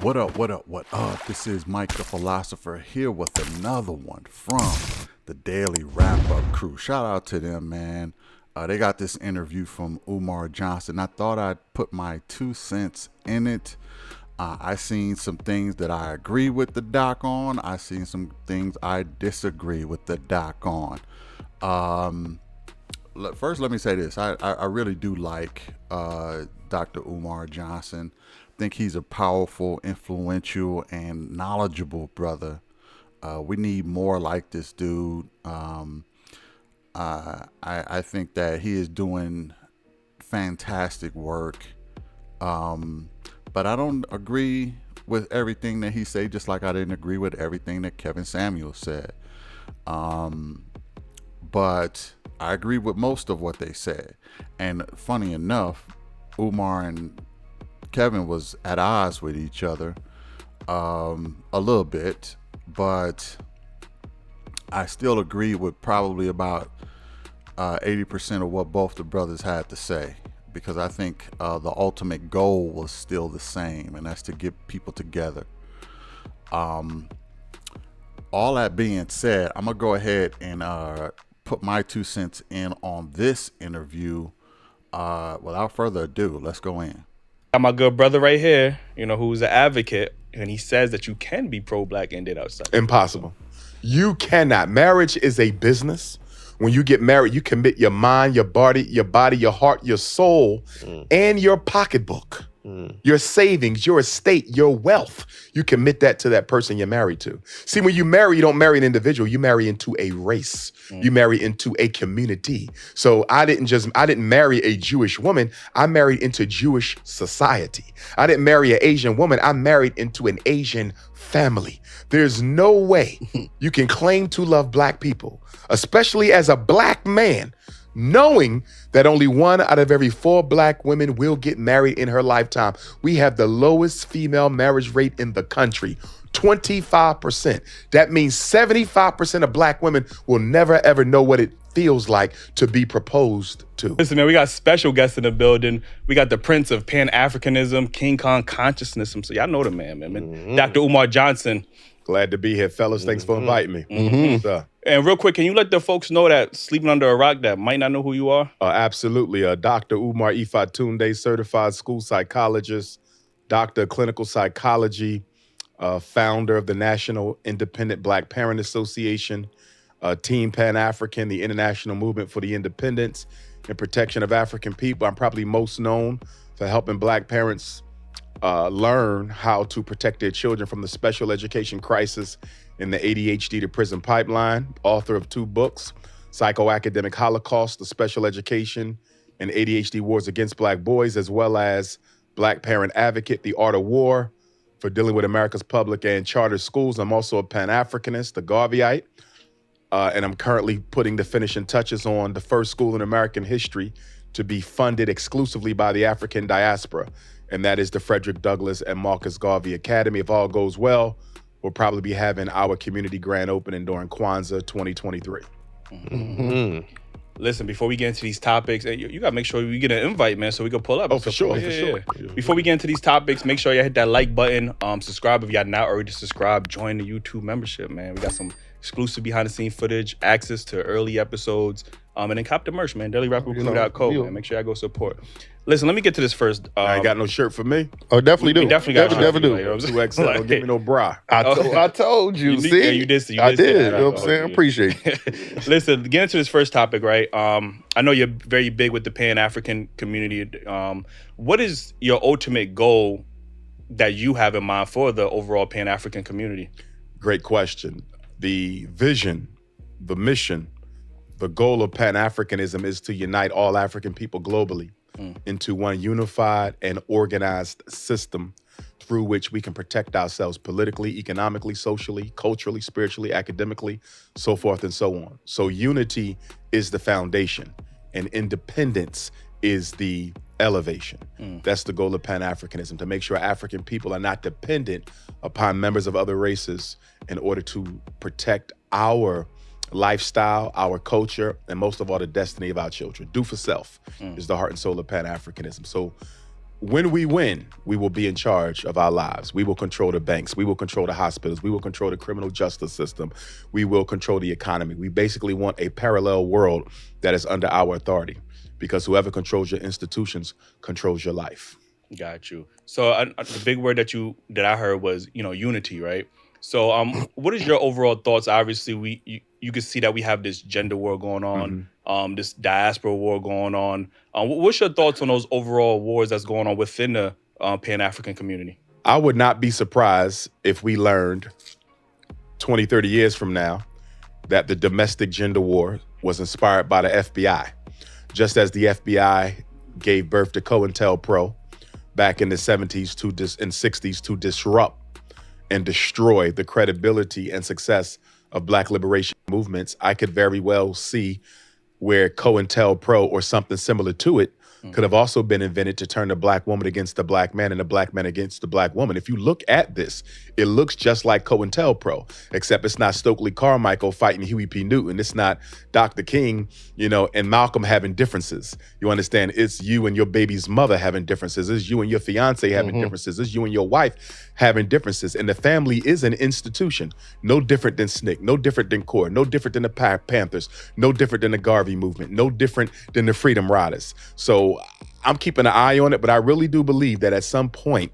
What up, what up, what up? This is Mike the Philosopher here with another one from the Daily Wrap-Up Crew. Shout out to them, man. They got this interview from Umar Johnson. I thought I'd put my 2 cents in it. I seen some things that I agree with the doc on. I seen some things I disagree with the doc on. First, let me say this. I really do like Dr. Umar Johnson. I think he's a powerful, influential, and knowledgeable brother. We need more like this dude. I think that he is doing fantastic work. But I don't agree with everything that he said, just like I didn't agree with everything that Kevin Samuels said. But I agree with most of what they said. And funny enough, Umar and Kevin was at odds with each other a little bit, but I still agree with probably about 80% of what both the brothers had to say, because I think the ultimate goal was still the same, and that's to get people together. All that being said, I'm gonna go ahead and put my 2 cents in on this interview. Without further ado, let's go in. Got my good brother right here, who's an advocate, and he says that you can be pro-black and date outside. Impossible. You cannot. Marriage is a business. When you get married, you commit your mind, your body, your heart, your soul, and your pocketbook, your savings, your estate, your wealth. You commit that to that person you're married to. See, when you marry, you don't marry an individual. You marry into a race. You marry into a community. So I didn't marry a Jewish woman. I married into Jewish society. I didn't marry an Asian woman. I married into an Asian family. There's no way you can claim to love black people, especially as a black man, knowing that only 1 out of every 4 black women will get married in her lifetime. We have the lowest female marriage rate in the country, 25%. That means 75% of black women will never, ever know what it feels like to be proposed to. Listen, man, we got special guests in the building. We got the Prince of Pan-Africanism, King Kong Consciousness. So y'all know the man. Dr. Umar Johnson. Glad to be here, fellas. Thanks for inviting me. And real quick, can you let the folks know that sleeping under a rock that might not know who you are? Absolutely. Dr. Umar Ifatunde, certified school psychologist, doctor of clinical psychology, founder of the National Independent Black Parent Association, Team Pan-African, the international movement for the independence and protection of African people. I'm probably most known for helping black parents learn how to protect their children from the special education crisis in the ADHD to prison pipeline. Author of 2 books, Psychoacademic Holocaust, The Special Education and ADHD Wars Against Black Boys, as well as Black Parent Advocate, The Art of War, for dealing with America's public and charter schools. I'm also a Pan-Africanist, a Garveyite, and I'm currently putting the finishing touches on the first school in American history to be funded exclusively by the African diaspora, and that is the Frederick Douglass and Marcus Garvey Academy. If all goes well, we'll probably be having our community grand opening during Kwanzaa 2023. Listen, before we get into these topics, you got to make sure we get an invite, man, so we can pull up. Oh, for sure. Before we get into these topics, make sure you hit that like button, subscribe if y'all not already subscribed, join the YouTube membership, man. We got some exclusive behind-the-scenes footage, access to early episodes, and then cop the merch, man, dailyrapupcrew.co, man. Make sure y'all go support. Listen, let me get to this first. I ain't got no shirt for me. Oh, definitely do. We definitely got definitely do. You know what I'm 2XL, don't give me no bra. I told you. See, Yeah, you did. I did. You know what I'm saying? Appreciate it. Listen, get into this first topic, right? I know you're very big with the Pan-African community. What is your ultimate goal that you have in mind for the overall Pan-African community? Great question. The vision, the mission, the goal of Pan-Africanism is to unite all African people globally into one unified and organized system through which we can protect ourselves politically, economically, socially, culturally, spiritually, academically, so forth and so on. So unity is the foundation and independence is the elevation. That's the goal of Pan-Africanism, to make sure African people are not dependent upon members of other races in order to protect our lifestyle, our culture, and most of all, the destiny of our children. Do for self is the heart and soul of Pan-Africanism. So when we win, we will be in charge of our lives. We will control the banks. We will control the hospitals. We will control the criminal justice system. We will control the economy. We basically want a parallel world that is under our authority, because whoever controls your institutions controls your life. Got you. So the big word that I heard was, unity, right? So what is your overall thoughts? Obviously, you can see that we have this gender war going on, this diaspora war going on. What's your thoughts on those overall wars that's going on within the Pan-African community? I would not be surprised if we learned 20, 30 years from now that the domestic gender war was inspired by the FBI. Just as the FBI gave birth to COINTELPRO back in the 70s and 60s to disrupt and destroy the credibility and success of Black liberation movements, I could very well see where COINTELPRO or something similar to it could have also been invented to turn the Black woman against the Black man and the Black man against the Black woman. If you look at this, it looks just like COINTELPRO, except it's not Stokely Carmichael fighting Huey P. Newton. It's not Dr. King, and Malcolm having differences. You understand? It's you and your baby's mother having differences. It's you and your fiance having differences. It's you and your wife having differences. And the family is an institution, no different than SNCC, no different than CORE, no different than the Panthers, no different than the Garvey movement, no different than the Freedom Riders. So I'm keeping an eye on it, but I really do believe that at some point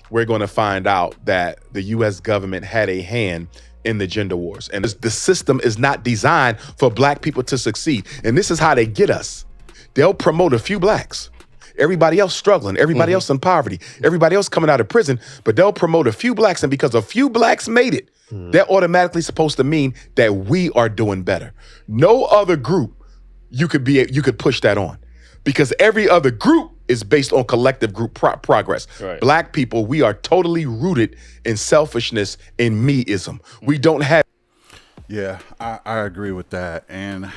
we're going to find out that the U.S. government had a hand in the gender wars. And the system is not designed for Black people to succeed. And this is how they get us. They'll promote a few Blacks. Everybody else struggling, everybody else in poverty, everybody else coming out of prison, but they'll promote a few Blacks. And because a few Blacks made it, they're automatically supposed to mean that we are doing better. No other group you could push that on, because every other group is based on collective group progress. Right. Black people, we are totally rooted in selfishness and meism. We don't have. Yeah, I agree with that, and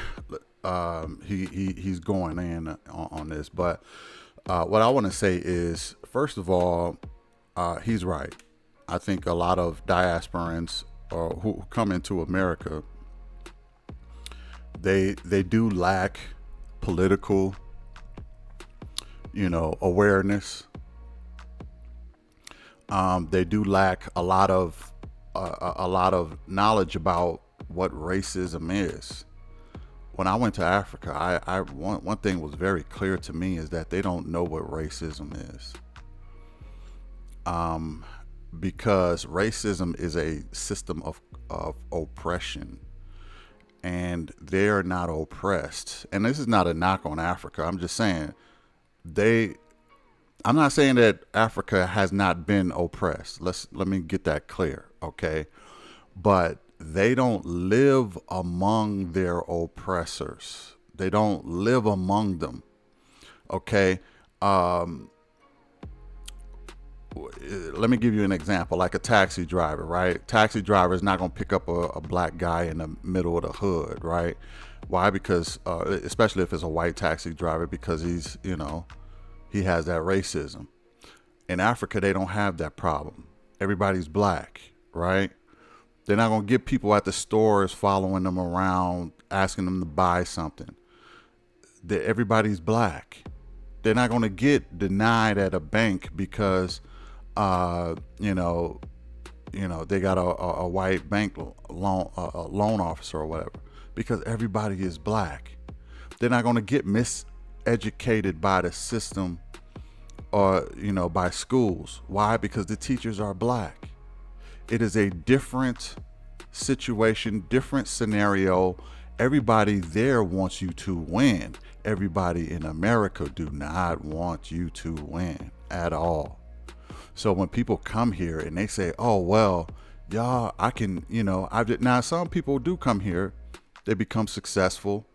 he's going in on this. But what I want to say is, first of all, he's right. I think a lot of diasporans or who come into America, they do lack political, awareness. They do lack a lot of knowledge about what racism is. When I went to Africa, one thing was very clear to me is that they don't know what racism is. Because racism is a system of oppression, and they're not oppressed. And this is not a knock on Africa. I'm just saying I'm not saying that Africa has not been oppressed. Let me get that clear, okay? But they don't live among their oppressors. They don't live among them, okay? Let me give you an example, like a taxi driver, right? Taxi driver is not going to pick up a Black guy in the middle of the hood, right? Why? Because, especially if it's a white taxi driver, because he's, he has that racism. In Africa, they don't have that problem. Everybody's Black, right? They're not going to get people at the stores following them around, asking them to buy something. Everybody's Black. They're not going to get denied at a bank because, they got a white bank loan officer or whatever, because everybody is Black. They're not going to get miseducated by the system or, by schools. Why? Because the teachers are Black. It is a different situation, different scenario. Everybody there wants you to win. Everybody in America do not want you to win at all. So when people come here and they say, oh, well, y'all, I can, now some people do come here, they become successful,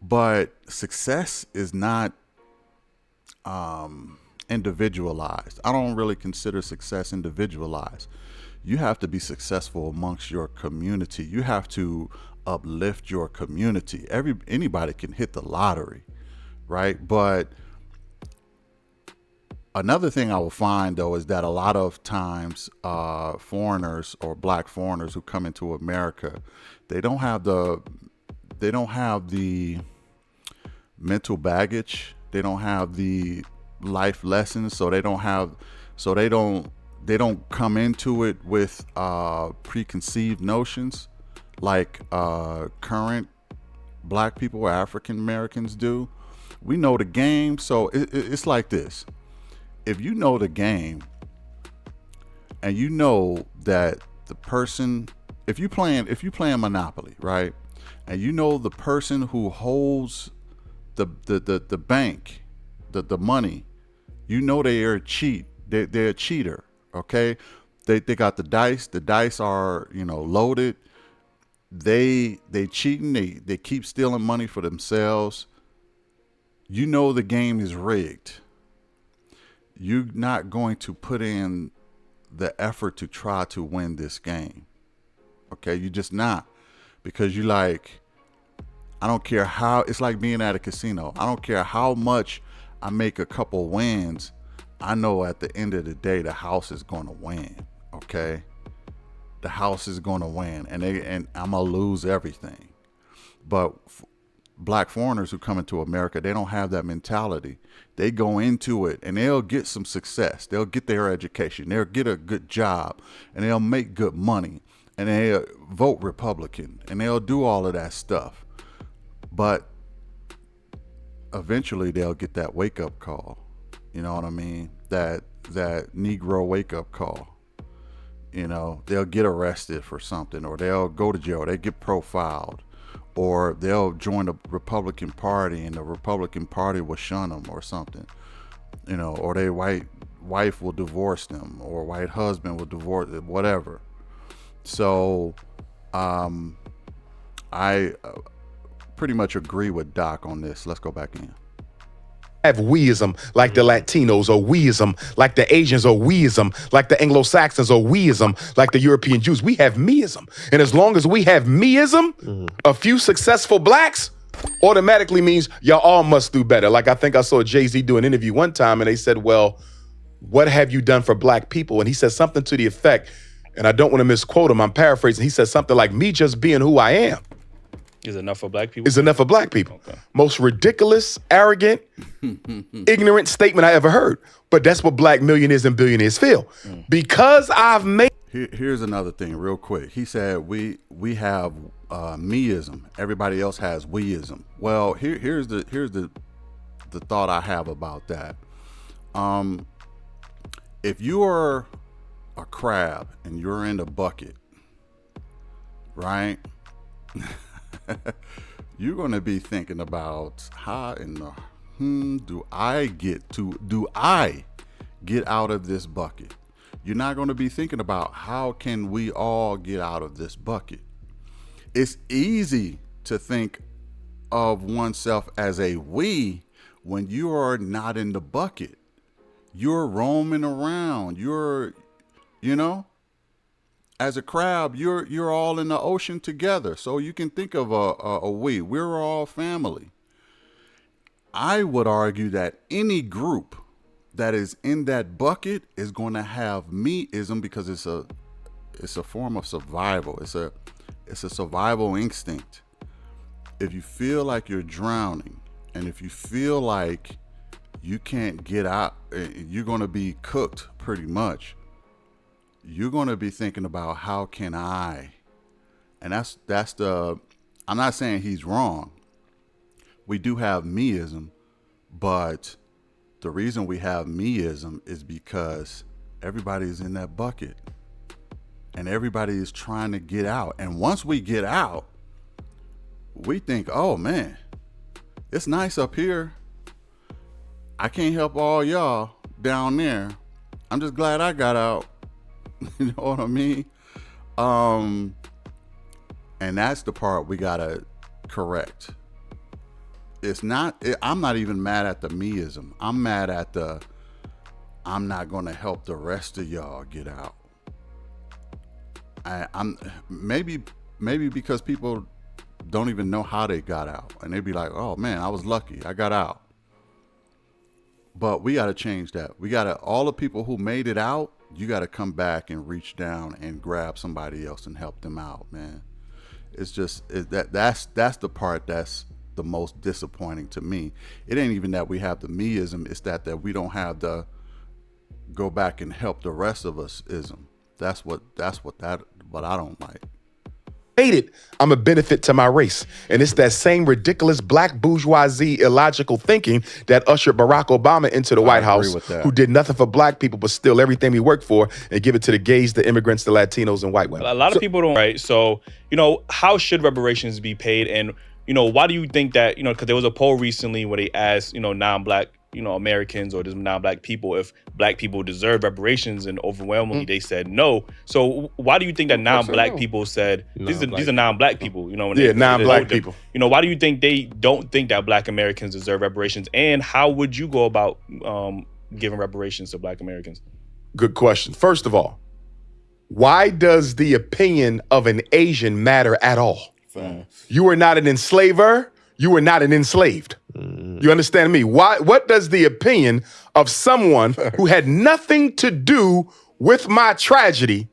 but success is not individualized. I don't really consider success individualized. You have to be successful amongst your community. You have to uplift your community. Anybody can hit the lottery, right? But another thing I will find, though, is that a lot of times foreigners or Black foreigners who come into America, they don't have the mental baggage. They don't have the life lessons, so they don't come into it with preconceived notions like current black people or African Americans do. We know the game, so it's like this. If you know the game and you know that the person, if you playing Monopoly, right, and you know the person who holds the bank, the money, you know they're a cheater, okay? They got the dice are, loaded. They cheating, they keep stealing money for themselves. You know the game is rigged. You're not going to put in the effort to try to win this game. Okay, you just not. Because you like, I don't care how, it's like being at a casino. I don't care how much I make a couple wins. I know at the end of the day, the house is going to win. Okay, the house is going to win, and I'm gonna lose everything. But black foreigners who come into America, they don't have that mentality. They go into it and they'll get some success. They'll get their education. They'll get a good job, and they'll make good money, and they'll vote Republican, and they'll do all of that stuff. But eventually they'll get that wake up call. You know what I mean? That Negro wake up call. They'll get arrested for something, or they'll go to jail, they get profiled, or they'll join the Republican Party and the Republican Party will shun them or something, or their white wife will divorce them, or white husband will divorce them, whatever. So I pretty much agree with Doc on this. Let's go back in. Have weism like the Latinos, or weism like the Asians, or weism like the Anglo-Saxons, or weism like the European Jews. We have meism. And as long as we have meism, a few successful blacks automatically means y'all all must do better. Like I think I saw Jay-Z do an interview one time and they said, well, what have you done for black people? And he said something to the effect, and I don't want to misquote him, I'm paraphrasing. He said something like, me just being who I am is enough for black people? Is enough for black people. Okay. Most ridiculous, arrogant, ignorant statement I ever heard. But that's what black millionaires and billionaires feel. Because I've made... Here's another thing real quick. He said we have meism. Everybody else has weism. Well, here's the thought I have about that. If you are a crab and you're in the bucket, right? You're going to be thinking about how in the do I get out of this bucket? You're not going to be thinking about how can we all get out of this bucket. It's easy to think of oneself as a we when you are not in the bucket. You're roaming around. As a crab, you're all in the ocean together. So you can think of a we. We're all family. I would argue that any group that is in that bucket is going to have meism because it's a form of survival. It's a survival instinct. If you feel like you're drowning, and if you feel like you can't get out, you're going to be cooked pretty much. You're going to be thinking about how can I, and I'm not saying he's wrong. We do have meism, but the reason we have meism is because everybody's in that bucket and everybody is trying to get out. And once we get out, we think, oh man, it's nice up here. I can't help all y'all down there. I'm just glad I got out. You know what I mean? And that's the part we gotta correct. I'm not even mad at the meism. I'm mad at I'm not gonna help the rest of y'all get out. I'm maybe because people don't even know how they got out, and they'd be like, oh man, I was lucky, I got out. But we gotta change that. All the people who made it out, you gotta come back and reach down and grab somebody else and help them out, man. It's just that's the part that's the most disappointing to me. It ain't even that we have the meism, it's that we don't have the go back and help the rest of us ism. That's what I don't like. It, I'm a benefit to my race. And it's that same ridiculous black bourgeoisie illogical thinking that ushered Barack Obama into the White House, who did nothing for black people but steal everything we worked for and give it to the gays, the immigrants, the Latinos, and white women. A lot of people don't, right? So, how should reparations be paid? And, why do you think that, because there was a poll recently where they asked, non-black, Americans or just non-black people if black people deserve reparations, and overwhelmingly they said no. So why do you think that non-black people said these are non-black people? Non-black people. Why do you think they don't think that black Americans deserve reparations? And how would you go about giving reparations to black Americans? Good question. First of all, why does the opinion of an Asian matter at all? Facts. You are not an enslaver. You are not an enslaved. You understand me? What does the opinion of someone who had nothing to do with my tragedy,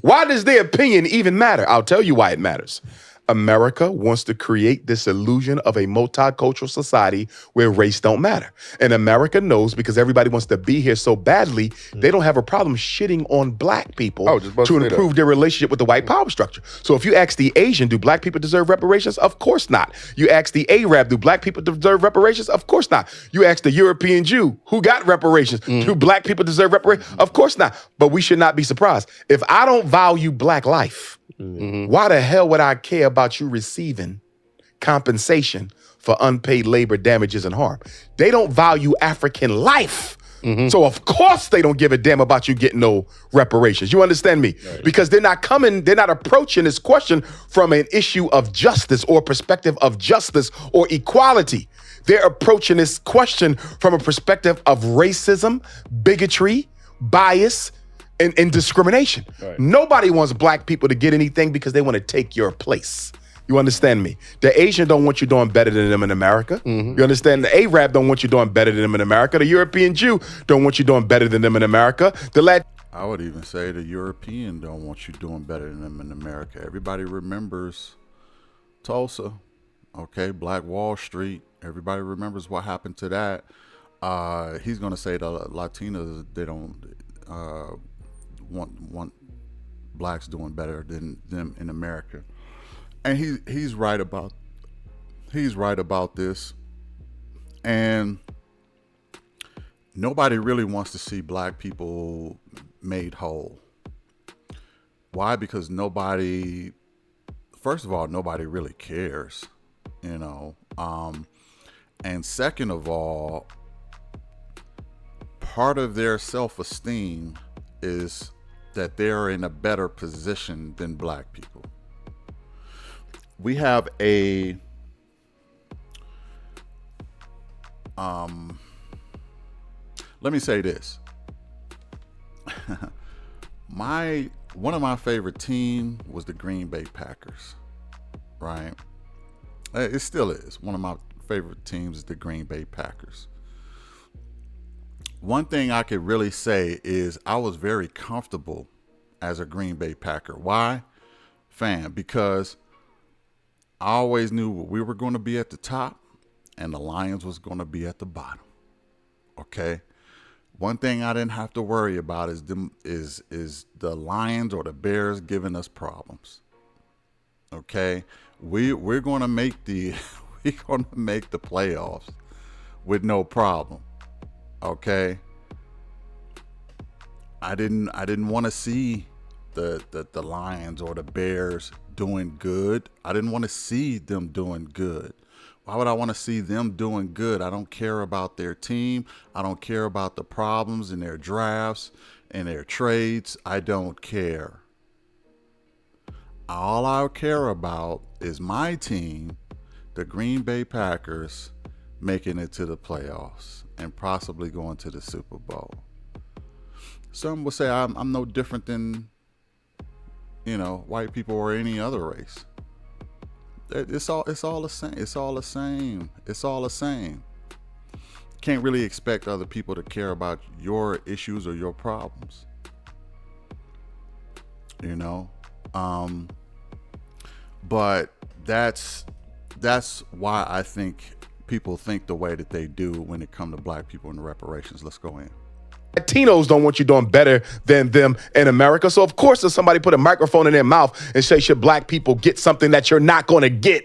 why does their opinion even matter? I'll tell you why it matters. America wants to create this illusion of a multicultural society where race don't matter. And America knows, because everybody wants to be here so badly, they don't have a problem shitting on black people to improve their relationship with the white power structure. So if you ask the Asian, do black people deserve reparations? Of course not. You ask the Arab, do black people deserve reparations? Of course not. You ask the European Jew, who got reparations? Do black people deserve reparations? Of course not. But we should not be surprised. If I don't value black life, why the hell would I care about you receiving compensation for unpaid labor, damages, and harm? They don't value African life. So of course they don't give a damn about you getting no reparations. You understand me? Right. Because they're not approaching this question from an issue of justice or perspective of justice or equality. They're approaching this question from a perspective of racism, bigotry, bias, and discrimination. Right. Nobody wants black people to get anything because they want to take your place. You understand me? The Asian don't want you doing better than them in America. You understand? The Arab don't want you doing better than them in America. The European Jew don't want you doing better than them in America. I would even say the European don't want you doing better than them in America. Everybody remembers Tulsa, okay? Black Wall Street. Everybody remembers what happened to that. He's going to say the Latinos, they don't want blacks doing better than them in America, and he's right about this. And nobody really wants to see black people made whole. Why? Because first of all, nobody really cares, and second of all, part of their self-esteem is that they're in a better position than black people. We have a let me say this. One of my favorite team was the Green Bay Packers, right? It still is. One of my favorite teams is the Green Bay Packers. One thing I could really say is I was very comfortable as a Green Bay Packer. Why? Fan, because I always knew we were going to be at the top and the Lions was going to be at the bottom. Okay? One thing I didn't have to worry about is the Lions or the Bears giving us problems. Okay? We're going to make the playoffs with no problem. Okay, I didn't want to see the Lions or the Bears doing good. I didn't want to see them doing good. Why would I want to see them doing good? I don't care about their team. I don't care about the problems in their drafts and their trades. I don't care. All I care about is my team, the Green Bay Packers, making it to the playoffs and possibly going to the Super Bowl. Some will say I'm no different than, white people or any other race. It's all the same. It's all the same. It's all the same. Can't really expect other people to care about your issues or your problems. But that's that's why I think people think the way that they do when it comes to black people and the reparations. Let's go in. Latinos don't want you doing better than them in America. So of course, if somebody put a microphone in their mouth and say, should black people get something that you're not going to get,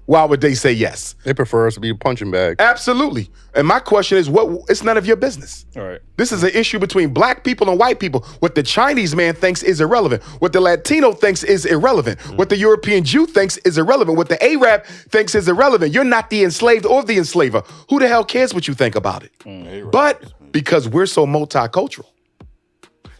why would they say yes? They prefer us to be a punching bag. Absolutely. And my question is, it's none of your business. All right. This is an issue between black people and white people. What the Chinese man thinks is irrelevant. What the Latino thinks is irrelevant. What the European Jew thinks is irrelevant. What the Arab thinks is irrelevant. You're not the enslaved or the enslaver. Who the hell cares what you think about it? But because we're so multicultural,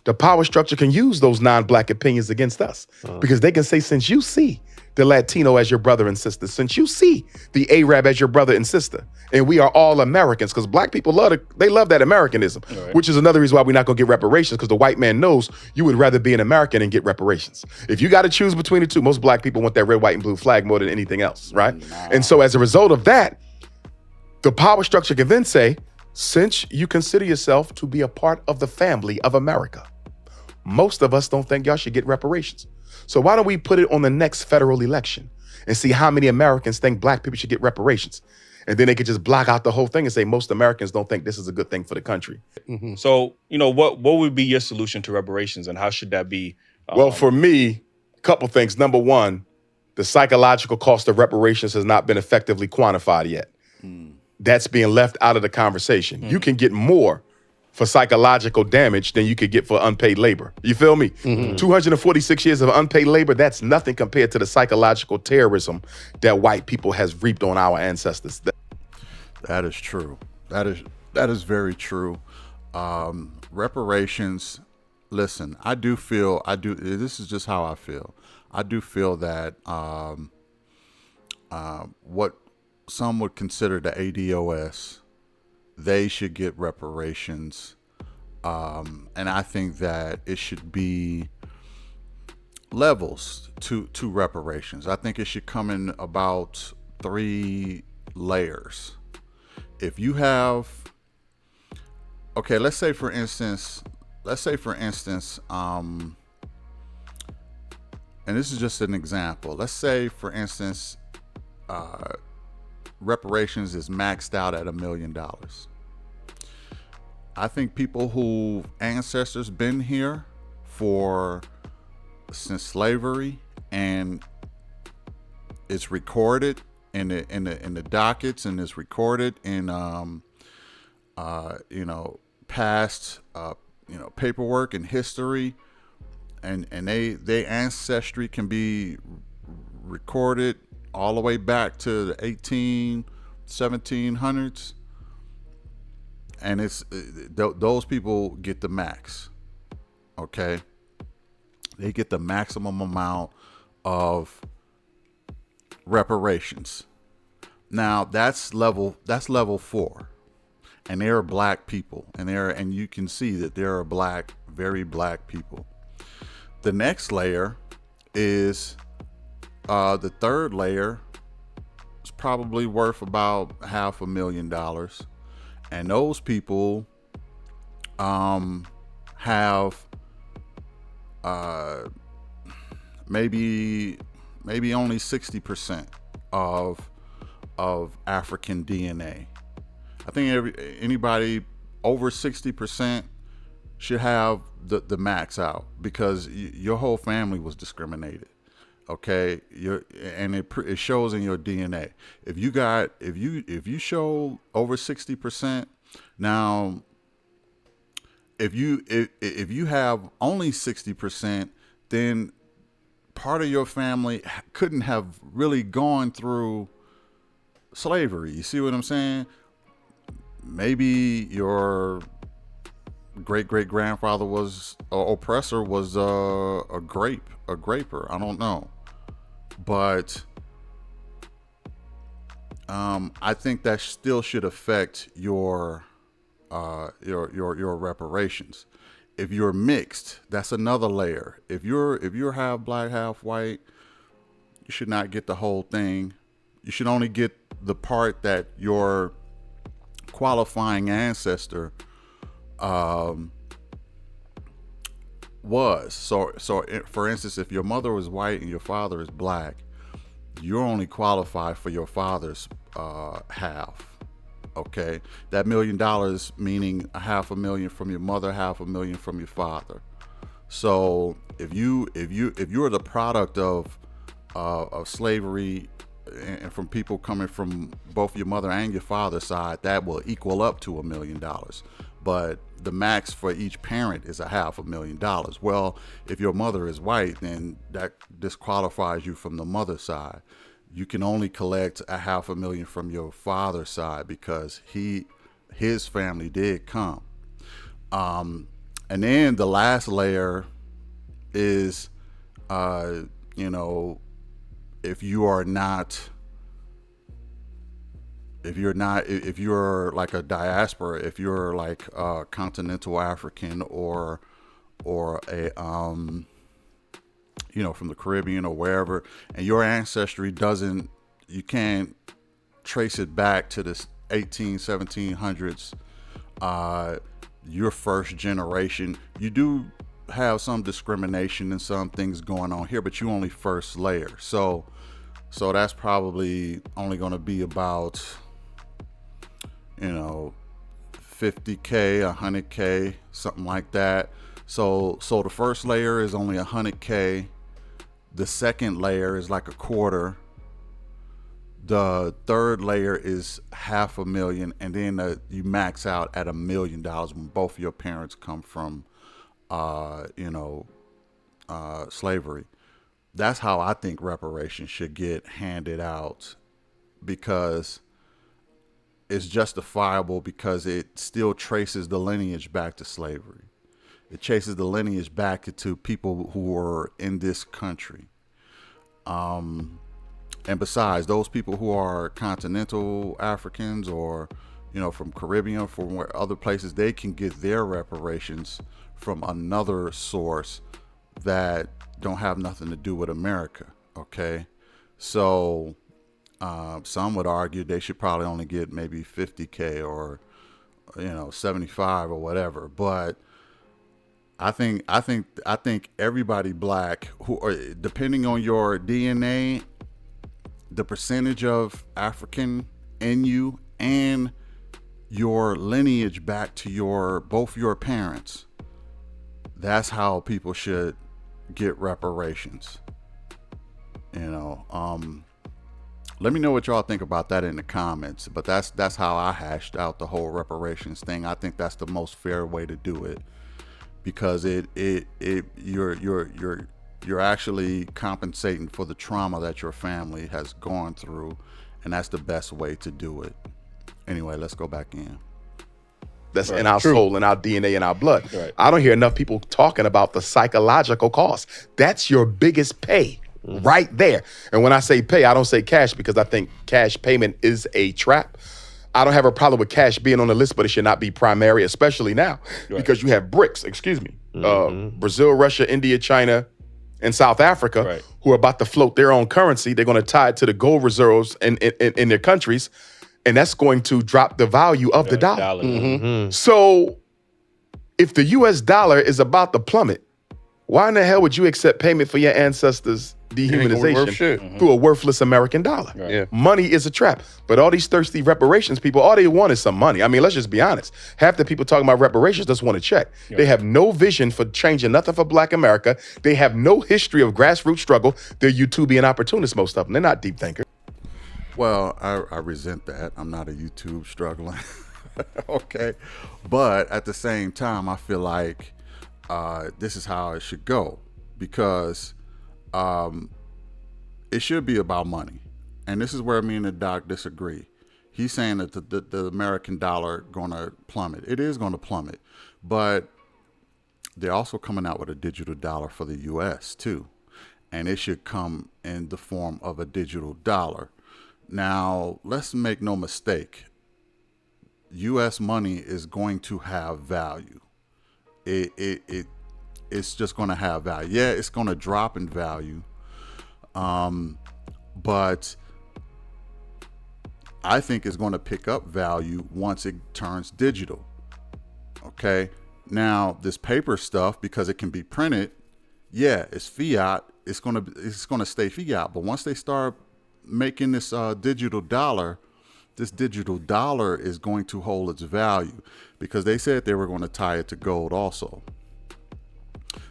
the power structure can use those non-black opinions against us because they can say, since you see the Latino as your brother and sister, since you see the Arab as your brother and sister, and we are all Americans, because black people love that Americanism, which is another reason why we're not going to get reparations, because the white man knows you would rather be an American and get reparations. If you got to choose between the two, most black people want that red, white, and blue flag more than anything else, right? And so as a result of that, the power structure can then say, since you consider yourself to be a part of the family of America, most of us don't think y'all should get reparations. So why don't we put it on the next federal election and see how many Americans think black people should get reparations? And then they could just block out the whole thing and say most Americans don't think this is a good thing for the country. So, what would be your solution to reparations, and how should that be? Well, for me, a couple things. Number one, the psychological cost of reparations has not been effectively quantified yet. That's being left out of the conversation. You can get more for psychological damage than you could get for unpaid labor. You feel me? 246 years of unpaid labor, that's nothing compared to the psychological terrorism that white people has reaped on our ancestors. That is true. That is very true. Reparations, listen, this is just how I feel. I do feel that what some would consider the ADOS, they should get reparations. And I think that it should be levels to reparations. I think it should come in about 3 layers. If you have, okay, let's say for instance, and this is just an example. Let's say for instance, reparations is maxed out at $1 million. I think people who ancestors been here since slavery, and it's recorded in the dockets, and it's recorded in past paperwork and history, and they ancestry can be recorded all the way back to the 1700s, and it's those people get the max. Okay, they get the maximum amount of reparations. Now that's level 4, and there are black people, and you can see that there are very black people. The next layer is the third layer is probably worth about $500,000, and those people have maybe only 60% of African DNA. I think anybody over 60% should have the max out, because your whole family was discriminated. Okay, and it shows in your DNA. If you show over 60%, now if you have only 60%, then part of your family couldn't have really gone through slavery. You see what I'm saying? Maybe your great-great-grandfather was oppressor, was a graper. I don't know, but I think that still should affect your reparations. If you're mixed, that's another layer. If you're half black, half white, you should not get the whole thing. You should only get the part that your qualifying ancestor was. So for instance, if your mother was white and your father is black, you're only qualified for your father's half. Okay, that $1 million meaning $500,000 from your mother, $500,000 from your father. So if you're the product of slavery and from people coming from both your mother and your father's side, that will equal up to $1 million. But the max for each parent is $500,000. Well, if your mother is white, then that disqualifies you from the mother's side. You can only collect $500,000 from your father's side because his family did come. And then the last layer is, if you're like a diaspora, if you're like continental African or a from the Caribbean or wherever, and your ancestry you can't trace it back to the 1700s, your first generation, you do have some discrimination and some things going on here, but you only first layer. So that's probably only going to be about, $50K, $100K, something like that. So the first layer is only $100K. The second layer is like $250,000. The third layer is $500,000, and then you max out at $1 million when both your parents come from, slavery. That's how I think reparations should get handed out, because it's justifiable, because it still traces the lineage back to slavery. It chases the lineage back to people who were in this country. And besides, those people who are continental Africans or, from Caribbean, from other places, they can get their reparations from another source that don't have nothing to do with America. Okay. So, some would argue they should probably only get maybe $50K or, 75 or whatever. But I think everybody black depending on your DNA, the percentage of African in you and your lineage back to both your parents, that's how people should get reparations. Let me know what y'all think about that in the comments. But that's how I hashed out the whole reparations thing. I think that's the most fair way to do it, because you're actually compensating for the trauma that your family has gone through, and that's the best way to do it. Anyway, let's go back in. That's right. In our soul, in our DNA, in our blood. Right. I don't hear enough people talking about the psychological cost. That's your biggest pay right there. And when I say pay, I don't say cash, because I think cash payment is a trap. I don't have a problem with cash being on the list, but it should not be primary, especially now, because you have BRICS, Brazil, Russia, India, China, and South Africa, who are about to float their own currency. They're going to tie it to the gold reserves in their countries, and that's going to drop the value of the dollar. So if the US dollar is about to plummet, why in the hell would you accept payment for your ancestors' dehumanization through a worthless American dollar? Money is a trap. But all these thirsty reparations people, all they want is some money. I mean, let's just be honest. Half the people talking about reparations just want to check. They have no vision for changing nothing for Black America. They have no history of grassroots struggle. They're YouTubian opportunists, most of them. They're not deep thinkers. Well, I resent that. I'm not a YouTube struggling. Okay. But at the same time, I feel like this is how it should go, because it should be about money. And this is where me and the doc disagree. He's saying that the American dollar going to plummet. It is going to plummet, but they're also coming out with a digital dollar for the US too. And it should come in the form of a digital dollar. Now, let's make no mistake. US money is going to have value. It's just going to have value. Yeah, it's going to drop in value. But I think it's going to pick up value once it turns digital. Okay. Now, this paper stuff, because it can be printed, yeah, it's fiat. It's going to stay fiat. But once they start making this digital dollar, this digital dollar is going to hold its value because they said they were going to tie it to gold also.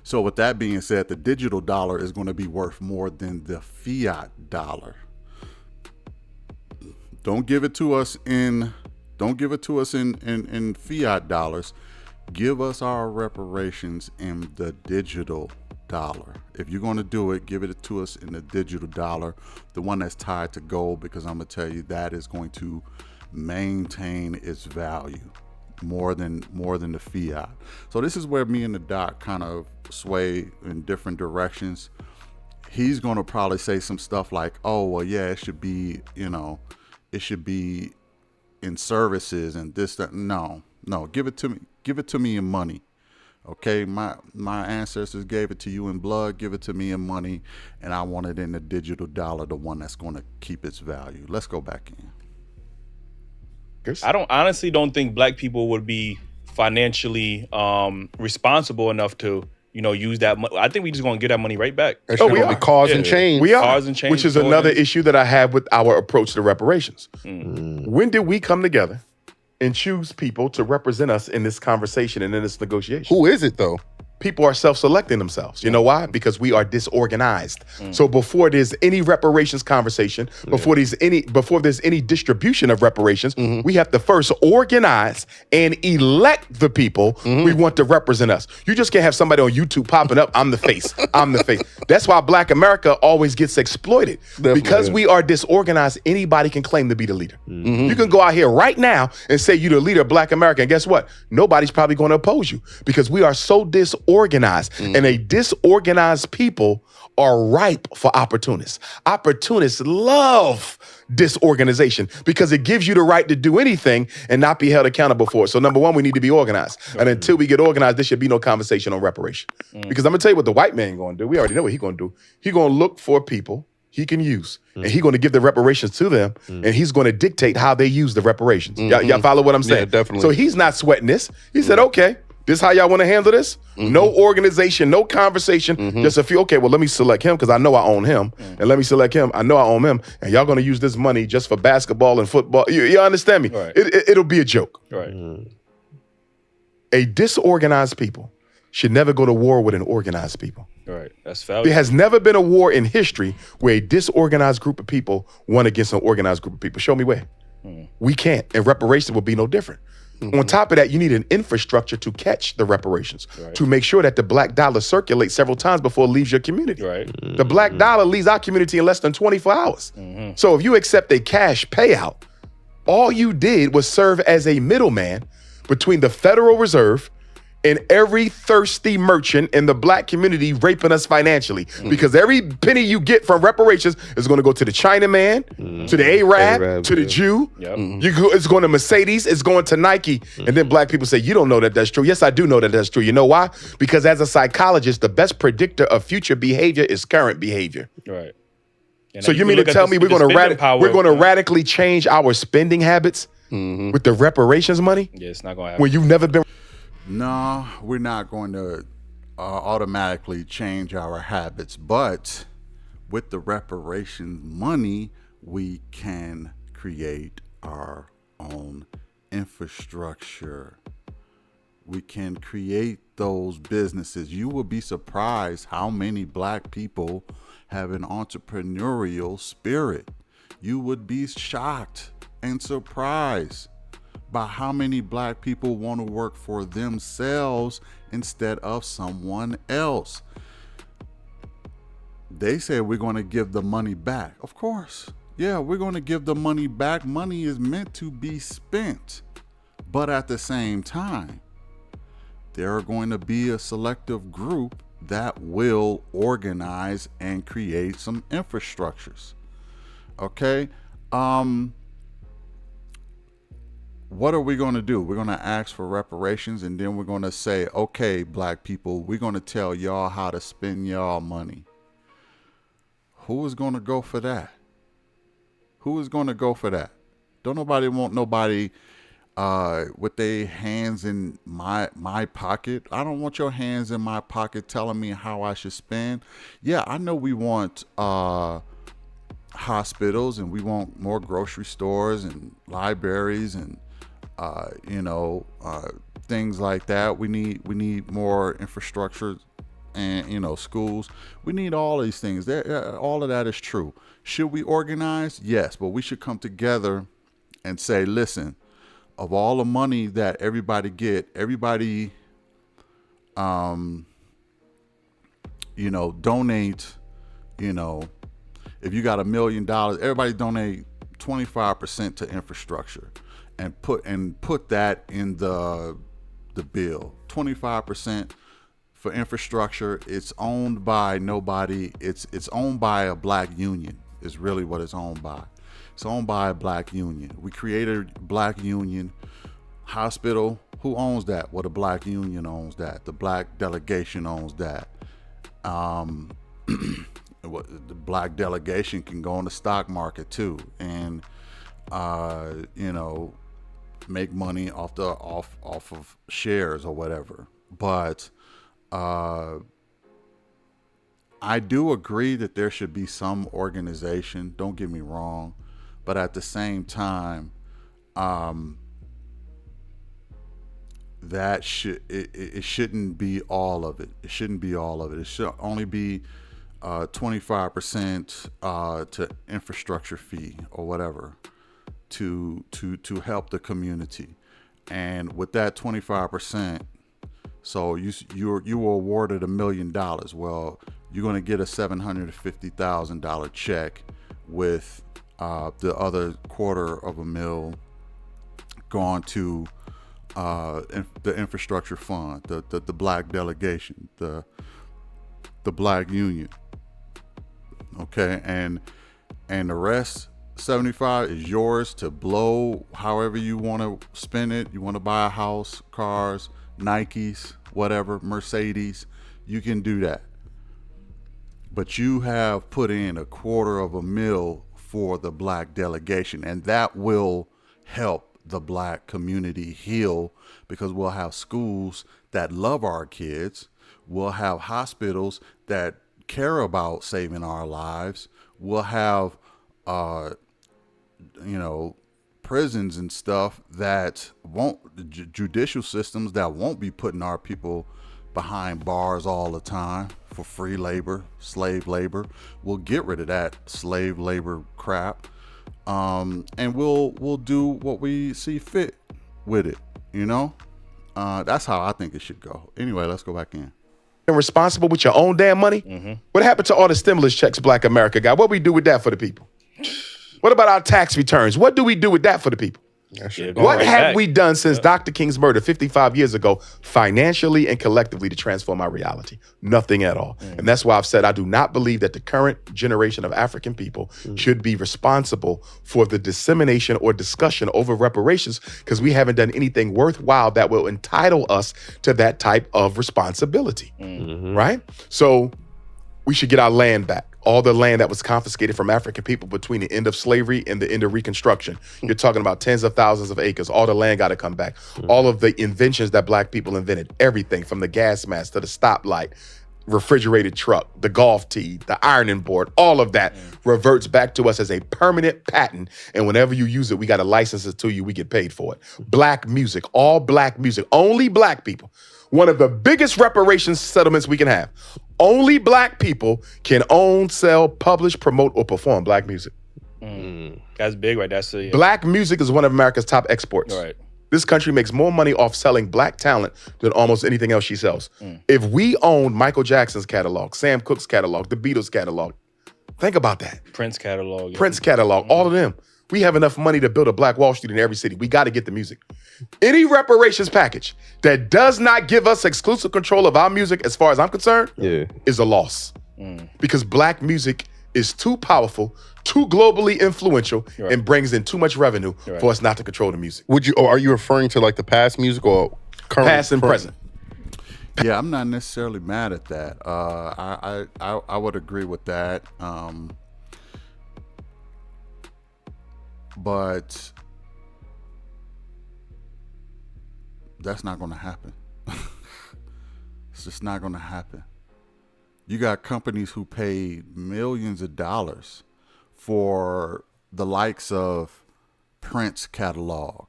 So with that being said, the digital dollar is going to be worth more than the fiat dollar. Don't give it to us in fiat dollars. Give us our reparations in the digital dollar. If you're going to do it, give it to us in the digital dollar, the one that's tied to gold, because I'm going to tell you that is going to maintain its value more than the fiat. So this is where me and the doc kind of sway in different directions. He's going to probably say some stuff like, oh, well, yeah, it should be, it should be in services and this, that. No, give it to me. Give it to me in money. Okay, my ancestors gave it to you in blood. Give it to me in money, and I want it in the digital dollar, the one that's going to keep its value. Let's go back in. I honestly don't think black people would be financially responsible enough to use that money. I think we just gonna get that money right back. We are. Cars and chains. We are. Cars and chains, which is another issue that I have with our approach to reparations. When did we come together and choose people to represent us in this conversation and in this negotiation? Who is it though? People are self-selecting themselves. You know why? Because we are disorganized. So before there's any reparations conversation, before there's any distribution of reparations, we have to first organize and elect the people we want to represent us. You just can't have somebody on YouTube popping up, I'm the face, I'm the face. That's why Black America always gets exploited. Definitely. Because we are disorganized, anybody can claim to be the leader. You can go out here right now and say you're the leader of Black America, and guess what? Nobody's probably going to oppose you because we are so disorganized. And a disorganized people are ripe for opportunists. Opportunists love disorganization because it gives you the right to do anything and not be held accountable for it. So number one, we need to be organized. And until we get organized, there should be no conversation on reparation. Because I'm gonna tell you what the white man gonna do. We already know what he's gonna do. He's gonna look for people he can use. And he's going to give the reparations to them, and he's going to dictate how they use the reparations. Y'all follow what I'm saying? Yeah, definitely. So he's not sweating this. He said, okay, this how y'all want to handle this? No organization, no conversation, just a few, okay, well, let me select him because I know I own him. And let me select him, I know I own him. And y'all going to use this money just for basketball and football. You understand me? Right. It'll be a joke. Right. A disorganized people should never go to war with an organized people. Right. That's fair. There has never been a war in history where a disorganized group of people won against an organized group of people. Show me where. We can't. And reparations will be no different. On top of that, you need an infrastructure to catch the reparations, to make sure that the black dollar circulates several times before it leaves your community. Right. The black dollar leaves our community in less than 24 hours. So if you accept a cash payout, all you did was serve as a middleman between the Federal Reserve and every thirsty merchant in the black community raping us financially. Because every penny you get from reparations is going to go to the Chinaman, to the Arab, to the Jew. Yep. It's going to Mercedes, it's going to Nike. And then black people say, you don't know that that's true. Yes, I do know that that's true. You know why? Because as a psychologist, the best predictor of future behavior is current behavior. Right. And So you mean to tell me we're going to radically change our spending habits with the reparations money? Yeah, it's not going to happen. When you've never been... No, we're not going to automatically change our habits, but with the reparations money, we can create our own infrastructure. We can create those businesses. You will be surprised how many black people have an entrepreneurial spirit. You would be shocked and surprised by how many black people want to work for themselves instead of someone else. They say we're going to give the money back. Of course. Yeah, we're going to give the money back. Money is meant to be spent. But at the same time, there are going to be a selective group that will organize and create some infrastructures. Okay? What are we going to do? We're going to ask for reparations, and then we're going to say, okay, black people, we're going to tell y'all how to spend y'all money. Who is going to go for that? Who is going to go for that? Don't nobody want nobody with their hands in my pocket. I don't want your hands in my pocket telling me how I should spend. Yeah, I know we want hospitals, and we want more grocery stores and libraries and things like that. We need more infrastructure and schools. We need all these things. All of that is true. Should we organize? Yes, but we should come together and say, listen, of all the money that everybody get, everybody donate, if you got $1 million, everybody donate 25% to infrastructure and put that in the bill. 25% for infrastructure. It's owned by nobody. It's owned by a black union is really what it's owned by. It's owned by a black union. We created a black union. Hospital, who owns that? Well, the black union owns that. The black delegation owns that. The black delegation can go on the stock market too, and make money off of shares or whatever. But I do agree that there should be some organization. Don't get me wrong, but at the same time, that it shouldn't be all of it. It shouldn't be all of it. It should only be 25% to infrastructure fee or whatever to help the community. And with that 25%, so you were awarded $1 million. Well, you're going to get a $750,000 check, with the other $250,000 going to the infrastructure fund, the black delegation, the black union. Okay, and the rest, 75, is yours to blow however you want to spend it. You want to buy a house, cars, Nikes, whatever, Mercedes, you can do that. But you have put in $250,000 for the black delegation, and that will help the black community heal, because we'll have schools that love our kids. We'll have hospitals that care about saving our lives. We'll have, prisons and stuff that judicial systems that won't be putting our people behind bars all the time for free labor, slave labor. We'll get rid of that slave labor crap. And we'll do what we see fit with it, That's how I think it should go. Anyway, let's go back in. And responsible with your own damn money? Mm-hmm. What happened to all the stimulus checks Black America got? What we do with that for the people? What about our tax returns? What do we do with that for the people? What have we done since Dr. King's murder 55 years ago, financially and collectively, to transform our reality? Nothing at all. And that's why I've said I do not believe that the current generation of African people should be responsible for the dissemination or discussion over reparations, because we haven't done anything worthwhile that will entitle us to that type of responsibility, right? So we should get our land back. All the land that was confiscated from African people between the end of slavery and the end of Reconstruction. You're talking about tens of thousands of acres. All the land got to come back. All of the inventions that Black people invented, everything from the gas mask to the stoplight, refrigerated truck, the golf tee, the ironing board, all of that reverts back to us as a permanent patent. And whenever you use it, we got to license it to you. We get paid for it. Black music, all Black music, only Black people. One of the biggest reparations settlements we can have. Only Black people can own, sell, publish, promote, or perform Black music. That's big, right? That's Black music is one of America's top exports. Right. This country makes more money off selling Black talent than almost anything else she sells. If we owned Michael Jackson's catalog, Sam Cooke's catalog, the Beatles catalog, think about that. Prince catalog. Prince catalog, all of them. We have enough money to build a Black Wall Street in every city. We got to get the music. Any reparations package that does not give us exclusive control of our music, as far as I'm concerned, is a loss. Because Black music is too powerful, too globally influential, and brings in too much revenue for us not to control the music. Are you referring to like the past music or current? Past and present. Yeah, I'm not necessarily mad at that. I would agree with that. But that's not going to happen. It's just not going to happen. You got companies who pay millions of dollars for the likes of Prince catalog,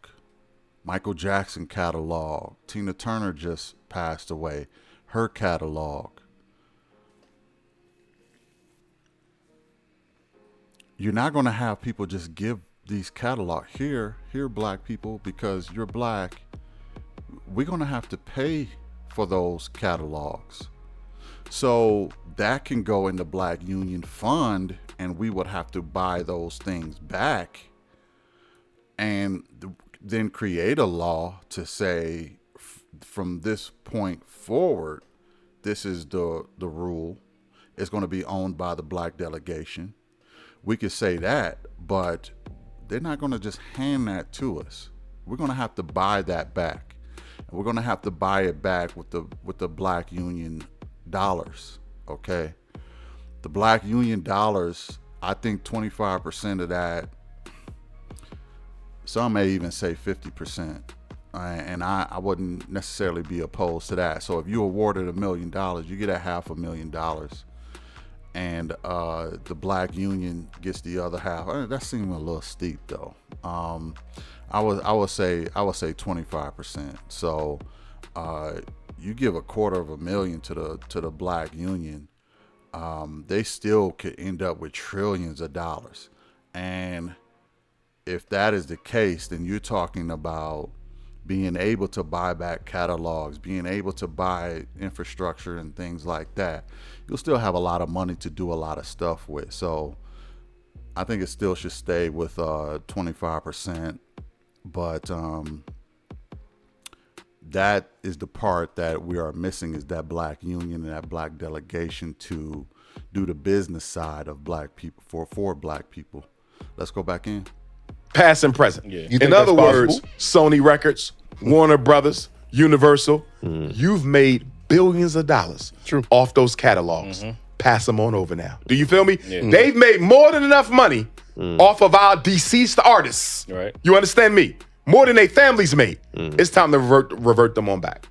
Michael Jackson catalog, Tina Turner just passed away, her catalog. You're not going to have people just give these catalog here, black people, because you're black. We're going to have to pay for those catalogs. So that can go in the Black Union Fund, and we would have to buy those things back and then create a law to say from this point forward, this is the rule. It's going to be owned by the black delegation. We could say that, but they're not going to just hand that to us. We're going to have to buy that back. And we're going to have to buy it back with the Black Union dollars, okay? The Black Union dollars, I think 25% of that, some may even say 50%. And I wouldn't necessarily be opposed to that. So if you awarded $1 million, you get $500,000. And the Black Union gets the other half. That seemed a little steep, though. I would say 25%. So you give $250,000 to the Black Union, they still could end up with trillions of dollars. And if that is the case, then you're talking about being able to buy back catalogs, being able to buy infrastructure and things like that. You'll still have a lot of money to do a lot of stuff with. So I think it still should stay with 25%. But that is the part that we are missing, is that Black Union and that black delegation to do the business side of black people for black people. Let's go back in. Past and present. Yeah. In other words, Sony Records, Warner Brothers, Universal, you've made billions of dollars off those catalogs. Pass them on over now. Do you feel me? Yeah. They've made more than enough money off of our deceased artists. Right. You understand me? More than their families made. It's time to revert them on back.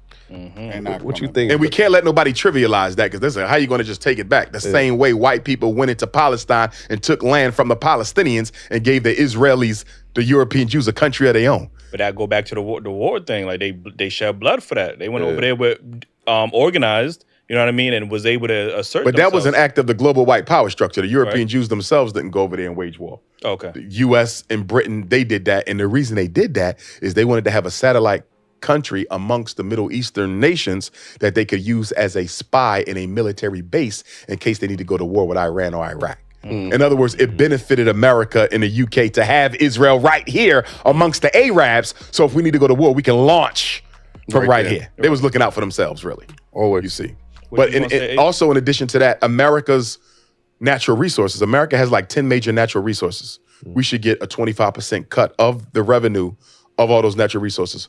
What you think? And we can't let nobody trivialize that, because this is how you going to just take it back. The same way white people went into Palestine and took land from the Palestinians and gave the Israelis, the European Jews, a country of their own. But that go back to the war thing. Like they shed blood for that. They went over there with organized, you know what I mean, and was able to assert But that was an act of the global white power structure. The European Right. Jews themselves didn't go over there and wage war. Okay. The U.S. and Britain, they did that. And the reason they did that is they wanted to have a satellite country amongst the Middle Eastern nations that they could use as a spy in a military base in case they need to go to war with Iran or Iraq. In other words, it benefited America and the UK to have Israel right here amongst the Arabs. So if we need to go to war, we can launch from right here. They was looking out for themselves, really. Always. You see. What But you gonna say, Ace? also, in addition to that, America's natural resources. America has like 10 major natural resources. We should get a 25% cut of the revenue of all those natural resources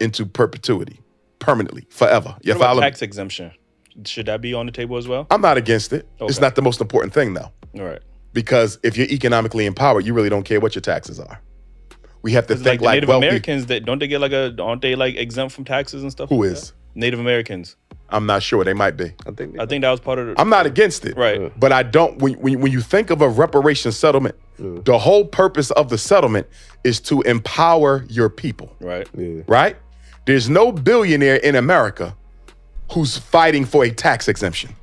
into perpetuity, permanently, forever. You What about follow me? tax exemption? Should that be on the table as well? I'm not against it. It's Okay. not the most important thing, though. All right. Because if you're economically empowered, you really don't care what your taxes are. We have to It's think like the like Native wealthy. Americans, that don't they get aren't they like exempt from taxes and stuff? Who like is? that? Native Americans. I'm not sure. They might be. I think. I think that was part of the I'm not against it. Right. But I don't, when you think of a reparations settlement, the whole purpose of the settlement is to empower your people, right. right? There's no billionaire in America who's fighting for a tax exemption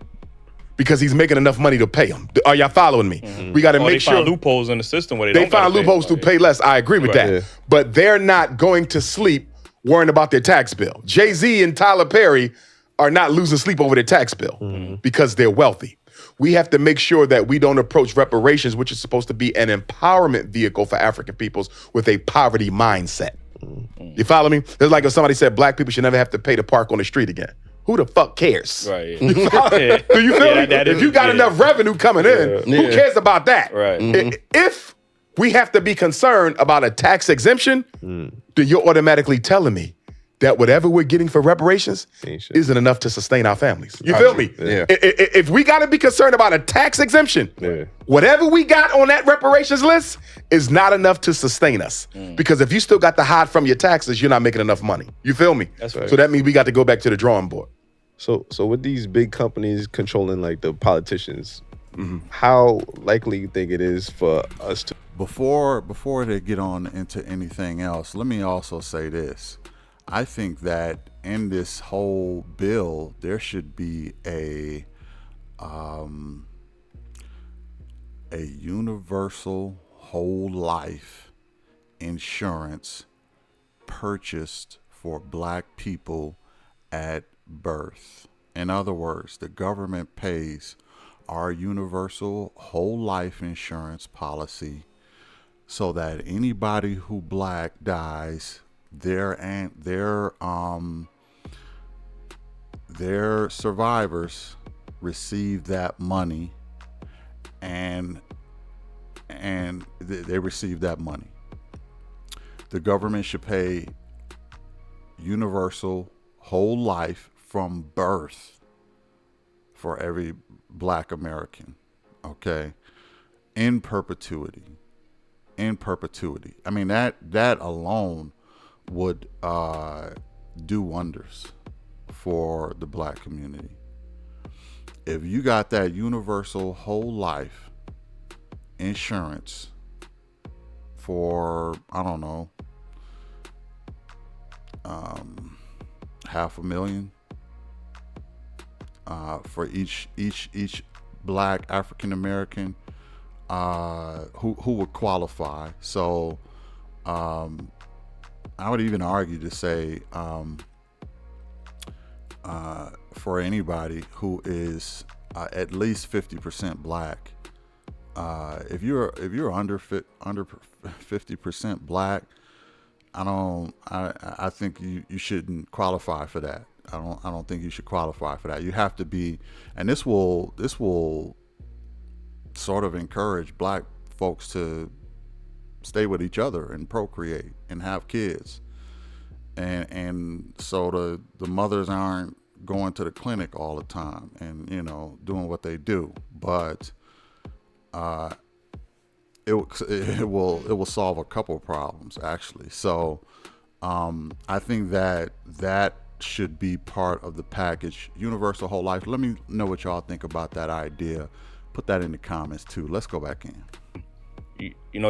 because he's making enough money to pay them. Are y'all following me? We got to Or make they sure. find loopholes in the system where They don't gotta find pay. loopholes to pay less. I agree with Right. that. Yeah. But they're not going to sleep worrying about their tax bill. Jay-Z and Tyler Perry are not losing sleep over their tax bill because they're wealthy. We have to make sure that we don't approach reparations, which is supposed to be an empowerment vehicle for African peoples, with a poverty mindset. You follow me? It's like if somebody said black people should never have to pay to park on the street again. Who the fuck cares? Right. Do you feel me? that If is- you got enough revenue coming in, who Yeah. cares about that? Right. If we have to be concerned about a tax exemption, then you're automatically telling me that whatever we're getting for reparations Ain't shit. isn't enough to sustain our families. You feel me? Yeah. If we got to be concerned about a tax exemption, Yeah. whatever we got on that reparations list is not enough to sustain us. Because if you still got to hide from your taxes, you're not making enough money. You feel me? That's right. So that means we got to go back to the drawing board. So with these big companies controlling like the politicians, How likely you think it is for us to? Before they get on into anything else, let me also say this. I think that in this whole bill, there should be a universal whole life insurance purchased for black people at birth. In other words, the government pays our universal whole life insurance policy so that anybody who black dies, their survivors receive that money, and they receive that money. The government should pay universal whole life from birth for every black American, okay, in perpetuity. In perpetuity. I mean, that alone would do wonders for the black community. If you got that universal whole life insurance for, I don't know, $500,000 for each black African American who would qualify. So I would even argue to say for anybody who is at least 50% black. If you're under 50% black, I think you shouldn't qualify for that. I don't think you should qualify for that. You have to be, and this will sort of encourage black folks to stay with each other and procreate and have kids, and so the mothers aren't going to the clinic all the time and doing what they do. But it will solve a couple of problems actually. So I think that should be part of the package, universal whole life. Let me know what y'all think about that idea. Put that in the comments too. Let's go back in.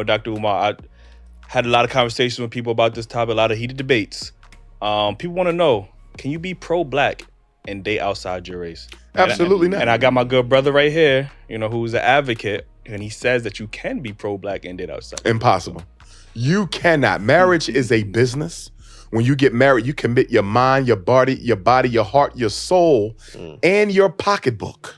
Dr. Umar, I had a lot of conversations with people about this topic, a lot of heated debates. People want to know, can you be pro-black and date outside your race? Absolutely not. And I got my good brother right here, who's an advocate, and he says that you can be pro-black and date outside. Impossible. You cannot. Marriage is a business. When you get married, you commit your mind, your body, your heart, your soul, and your pocketbook.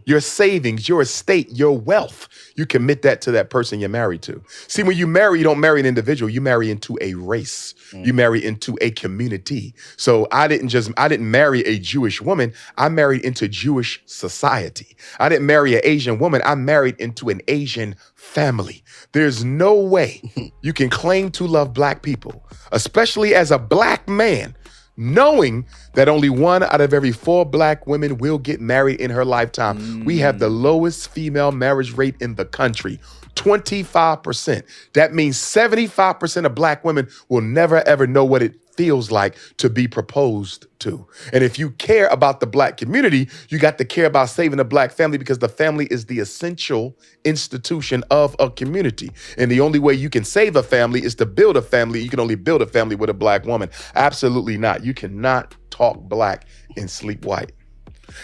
Your savings, your estate, your wealth. You commit that to that person you're married to. See, when you marry, you don't marry an individual. You marry into a race. You marry into a community. So I didn't marry a Jewish woman. I married into Jewish society. I didn't marry an Asian woman. I married into an Asian family. There's no way you can claim to love black people, especially as a black man, knowing that only 1 out of every 4 black women will get married in her lifetime. We have the lowest female marriage rate in the country, 25%. That means 75% of black women will never ever know what it feels like to be proposed to. And if you care about the black community, you got to care about saving the black family, because the family is the essential institution of a community. And the only way you can save a family is to build a family. You can only build a family with a black woman. Absolutely not. You cannot talk black and sleep white.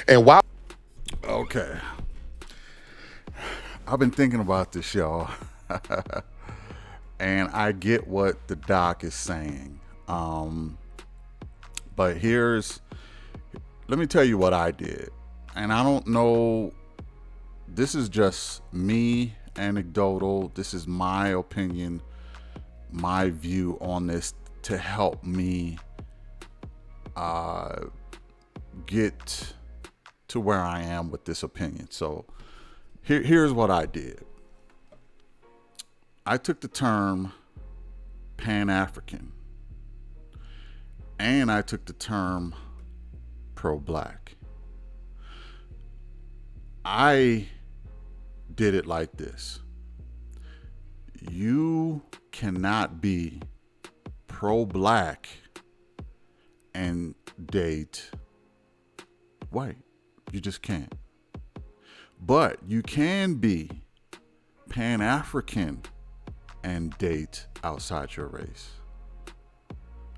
And while Okay, I've been thinking about this, y'all. And I get what the doc is saying. But let me tell you what I did. And I don't know, this is just me, anecdotal. This is my opinion, my view on this to help me get to where I am with this opinion. So here's what I did. I took the term Pan-African, and I took the term pro-black. I did it like this. You cannot be pro-black and date white. You just can't. But you can be Pan-African and date outside your race.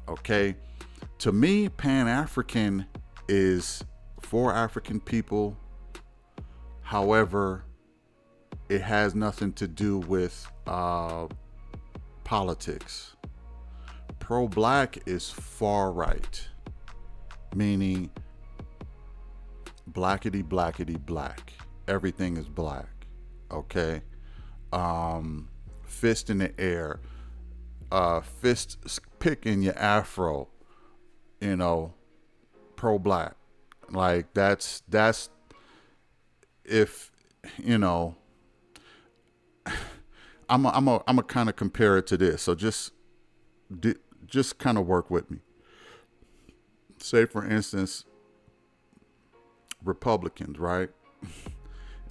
Okay? To me, Pan-African is for African people. However, it has nothing to do with politics. Pro-black is far right, meaning blackety blackety black. Everything is black. Okay? Fist in the air, fist picking your afro, pro-black. Like that's if I'm a kind of compare it to this. So just kind of work with me. Say for instance, Republicans, right?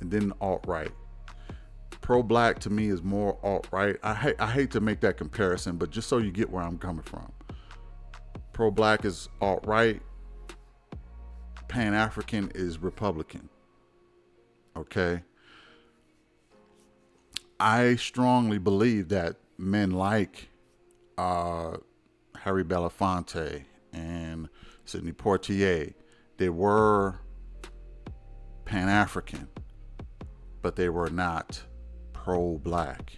And then alt-right. Pro-black to me is more alt-right. I hate to make that comparison, but just so you get where I'm coming from. Pro-black is alt-right. Pan-African is Republican. Okay? I strongly believe that men like Harry Belafonte and Sidney Poitier, they were Pan-African, but they were not pro-black.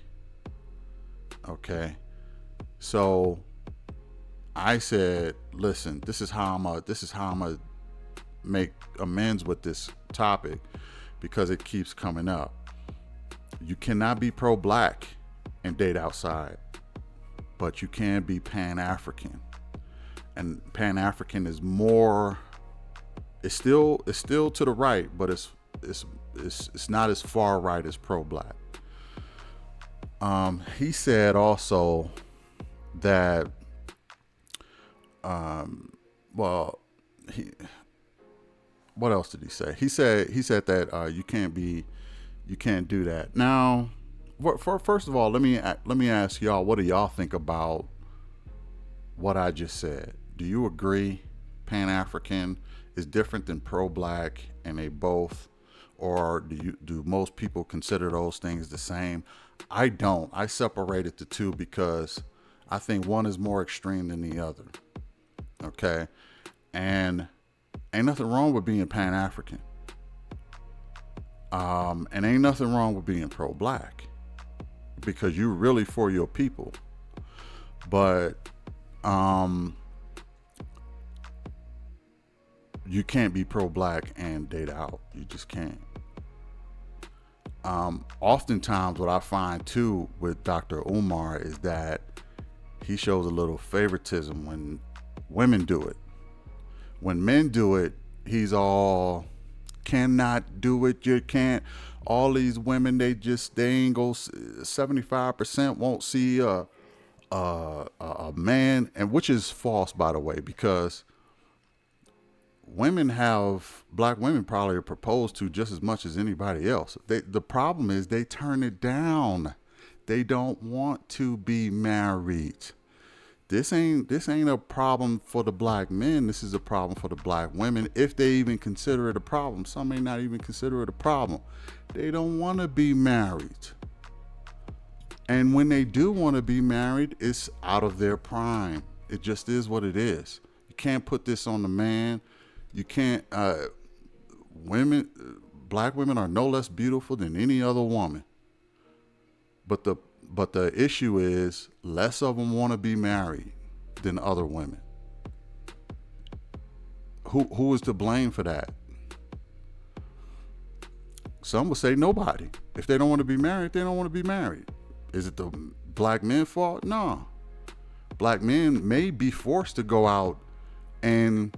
Okay? So I said, listen, this is how I'm gonna make amends with this topic because it keeps coming up. You cannot be pro-black and date outside, but you can be Pan-African. And Pan-African is more, it's still to the right, but it's not as far right as pro-black. He said also that what else did he say? He said that you can't do that. Now, first of all, let me ask y'all, what do y'all think about what I just said? Do you agree Pan-African is different than pro-black and they both, or do most people consider those things the same? I don't. I separated the two because I think one is more extreme than the other. Okay? And ain't nothing wrong with being Pan-African. And ain't nothing wrong with being pro-black because you're really for your people. But you can't be pro-black and date out. You just can't. Oftentimes what I find too with Dr. Umar is that he shows a little favoritism when women do it. When men do it, he's all cannot do it. You can't. All these women, they ain't go. 75% won't see a man, and which is false, by the way, because black women probably are proposed to just as much as anybody else. The problem is they turn it down. They don't want to be married. This ain't a problem for the black men. This is a problem for the black women. If they even consider it a problem, some may not even consider it a problem. They don't want to be married. And when they do want to be married, it's out of their prime. It just is what it is. You can't put this on the man. You can't, black women are no less beautiful than any other woman. But the issue is less of them want to be married than other women. Who is to blame for that? Some would say nobody. If they don't want to be married, they don't want to be married. Is it the black men's fault? No. Black men may be forced to go out and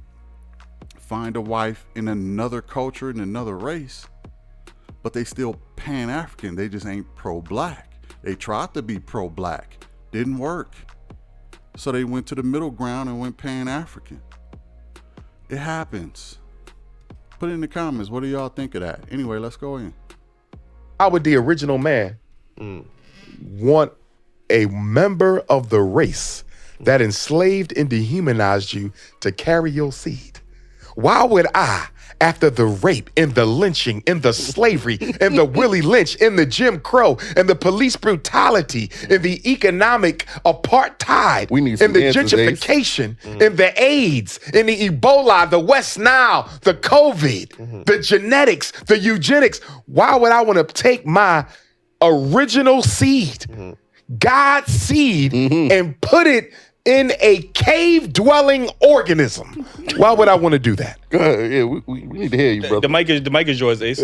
find a wife in another culture, in another race, but they still Pan-African. They just ain't pro-black. They tried to be pro-black. Didn't work. So they went to the middle ground and went Pan-African. It happens. Put it in the comments. What do y'all think of that? Anyway, let's go in. How would the original man want a member of the race that enslaved and dehumanized you to carry your seed? Why would I, after the rape and the lynching and the slavery and the Willie Lynch and the Jim Crow and the police brutality and the economic apartheid We need and some the answers, Ace. gentrification and the AIDS and the Ebola, the West Nile, the COVID, the genetics, the eugenics, why would I want to take my original seed, God's seed, and put it in a cave-dwelling organism? Why would I want to do that? Go ahead. Yeah, we need to hear you, brother. The mic is yours, Ace.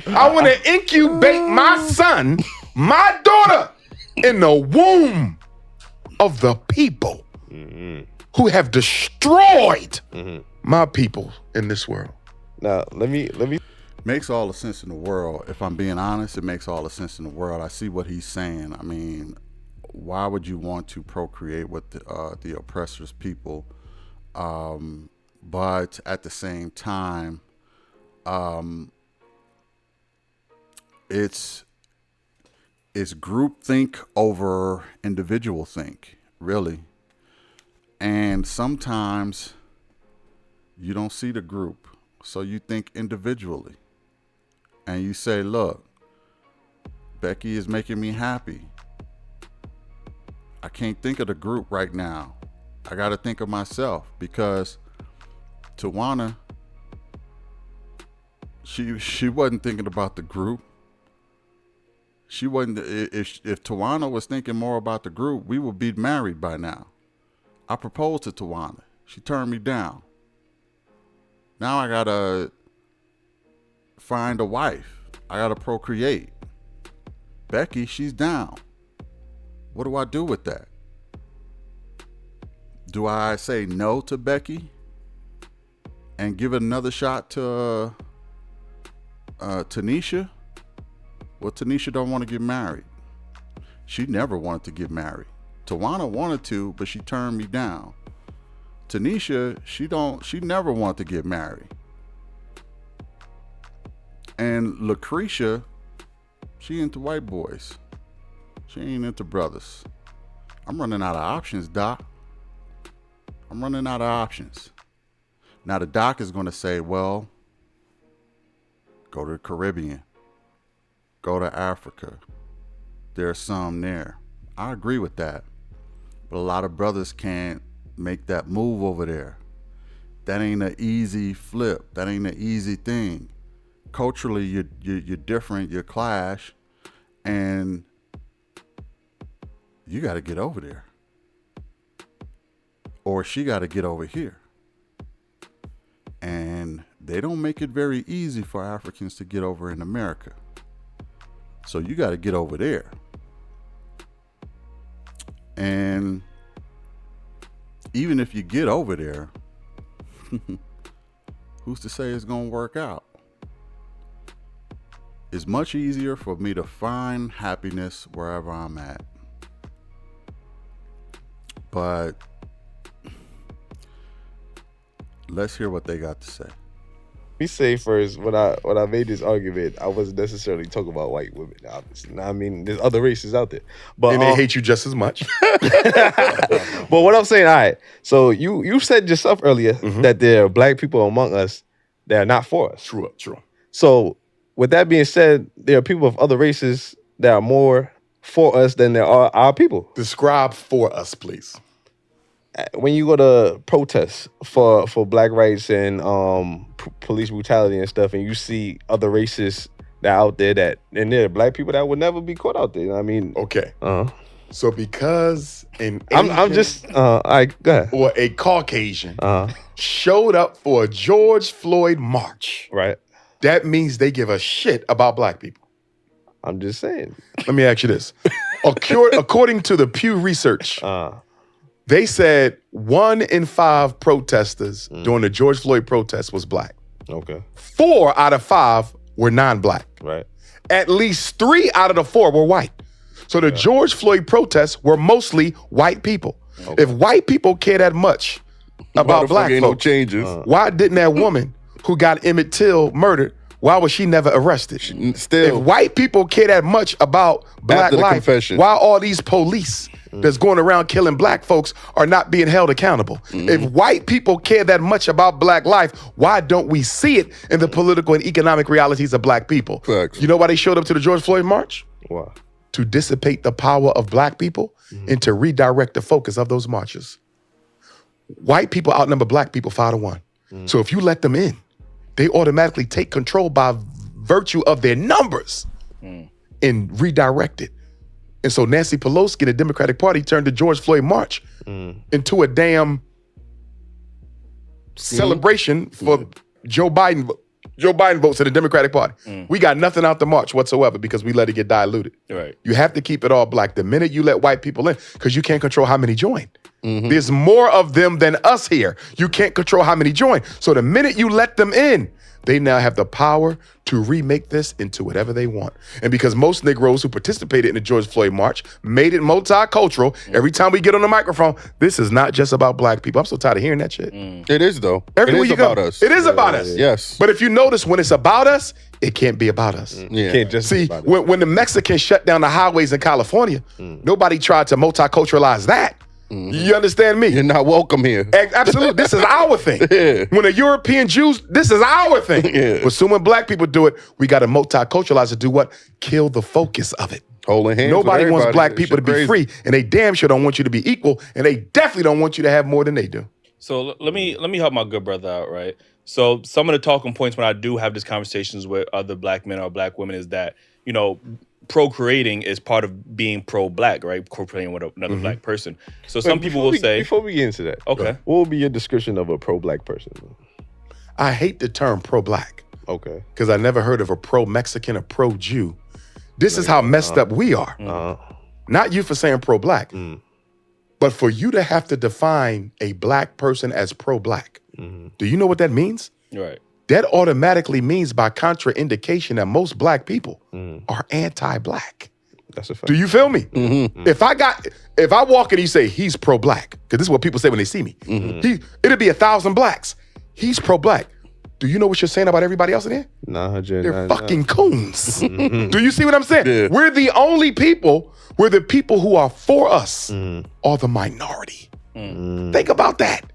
I want to incubate my son, my daughter, in the womb of the people who have destroyed my people in this world. Now, let me. Makes all the sense in the world. If I'm being honest, it makes all the sense in the world. I see what he's saying. I mean, why would you want to procreate with the oppressor's people? But at the same time, it's groupthink over individual think, really. And sometimes you don't see the group, so you think individually. And you say, look, Becky is making me happy. I can't think of the group right now. I got to think of myself, because Tawana, she wasn't thinking about the group. She wasn't. If Tawana was thinking more about the group, we would be married by now. I proposed to Tawana. She turned me down. Now I gotta find a wife. I gotta procreate. Becky, she's down. What do I do with that? Do I say no to Becky and give it another shot to Tanisha? Well, Tanisha don't want to get married. She never wanted to get married. Tawana wanted to, but she turned me down. Tanisha, she never wanted to get married. And Lucretia, she into white boys. She ain't into brothers. I'm running out of options, Doc. I'm running out of options. Now the doc is going to say, well, go to the Caribbean. Go to Africa. There's some there. I agree with that. But a lot of brothers can't make that move over there. That ain't an easy flip. That ain't an easy thing. Culturally, you're different. You clash. And you got to get over there. Or she got to get over here. And they don't make it very easy for Africans to get over in America. So you got to get over there. And even if you get over there, who's to say it's going to work out? It's much easier for me to find happiness wherever I'm at. But let's hear what they got to say. Me say first, when I made this argument, I wasn't necessarily talking about white women, obviously. I mean, there's other races out there. But And they hate you just as much. but what I'm saying, all right, so you said yourself earlier that there are black people among us that are not for us. True. So with that being said, there are people of other races that are more for us than there are our people. Describe for us, please. When you go to protests for black rights and police brutality and stuff, and you see other races that are out there and there are black people that would never be caught out there. I mean, Okay. So because an I'm just all right, go ahead. or a Caucasian showed up for a George Floyd march, Right. that means they give a shit about black people. I'm just saying. Let me ask you this. According to the Pew Research, they said 1 in 5 protesters during the George Floyd protest was black. Okay. 4 out of 5 were non-black. Right. At least 3 out of the 4 were white. So the George Floyd protests were mostly white people. Okay. If white people care that much about black ain't no folks, changes. why didn't that woman who got Emmett Till murdered, why was she never arrested? Still, If white people care that much about black After the life, confession. why all these police that's going around killing black folks are not being held accountable? If white people care that much about black life, why don't we see it in the political and economic realities of black people? Facts. You know why they showed up to the George Floyd March? why? To dissipate the power of black people and to redirect the focus of those marches. White people outnumber black people 5-1. So if you let them in, they automatically take control by virtue of their numbers and redirect it. And so Nancy Pelosi and the Democratic Party turned the George Floyd March into a damn celebration for Joe Biden. Joe Biden votes in the Democratic Party. We got nothing out the march whatsoever because we let it get diluted. Right. You have to keep it all black. The minute you let white people in, because you can't control how many join. There's more of them than us here. You can't control how many join. So the minute you let them in, they now have the power to remake this into whatever they want. And because most Negroes who participated in the George Floyd March made it multicultural, every time we get on the microphone, this is not just about black people. I'm so tired of hearing that shit. It is though. Everywhere it is you about go, us. it is about us. Yes. But if you notice, when it's about us, it can't be about us. Yeah. Can't just See, about it. when the Mexicans shut down the highways in California, nobody tried to multiculturalize that. You understand me? You're not welcome here. Absolutely. This is our thing. Yeah. When the European Jews, this is our thing. Yeah. But soon when black people do it, we got to multiculturalize to do what? Kill the focus of it. Holding hands. Nobody with wants everybody. black That people to shit be crazy. free, and they damn sure don't want you to be equal, and they definitely don't want you to have more than they do. So let me help my good brother out, right? So some of the talking points when I do have these conversations with other black men or black women is that, you know, procreating is part of being pro-black, right? Procreating with another black person. So some people will say, Before we get into that, Okay. what would be your description of a pro-black person? I hate the term pro-black Okay. because I never heard of a pro-Mexican or pro-Jew. This is how messed up we are. Not you for saying pro-black, but for you to have to define a black person as pro-black. Do you know what that means? right. That automatically means by contraindication that most black people are anti-black. That's a fact. Do you feel me? If I walk in and you say he's pro-black, because this is what people say when they see me, it'll be 1,000 blacks. He's pro-black. Do you know what you're saying about everybody else in here? 900. They're fucking coons. Do you see what I'm saying? Yeah. We're the only people, we're the people who are for us are the minority. Think about that.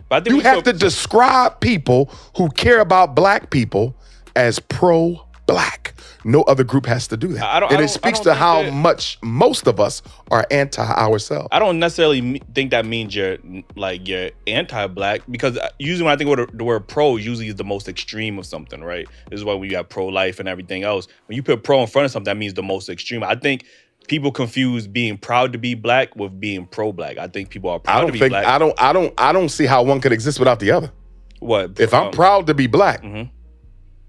But I think You we have still- to describe people who care about black people as pro-black. No other group has to do that. I don't- and I it don't- speaks I to don't think how that- much most of us are anti-ourselves. I don't necessarily think that means you're anti-black, because usually when I think of the word pro, usually is the most extreme of something, right? This is why when you have pro-life and everything else, when you put pro in front of something, that means the most extreme. I think people confuse being proud to be black with being pro-black. I think people are proud to be black. I don't see how one could exist without the other. What? If I'm proud to be black,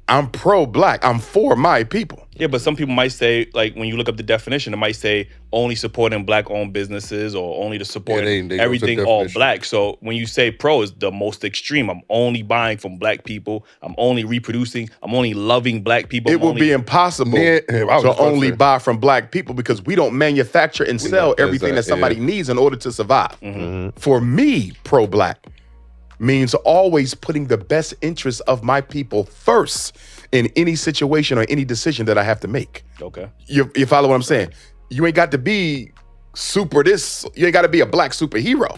I'm pro-black. I'm for my people. Yeah, but some people might say, like, when you look up the definition, it might say only supporting black-owned businesses or only to support they go to everything all definition. black. So when you say pro is the most extreme, I'm only buying from black people. I'm only reproducing. I'm only loving black people. It I'm will only- be impossible Yeah, I was to just about to only say. buy from black people because we don't manufacture and sell everything that somebody yeah. needs in order to survive. For me, pro-black means always putting the best interests of my people first in any situation or any decision that I have to make. Okay. You follow what I'm saying? You ain't got to be super this. You ain't got to be a black superhero.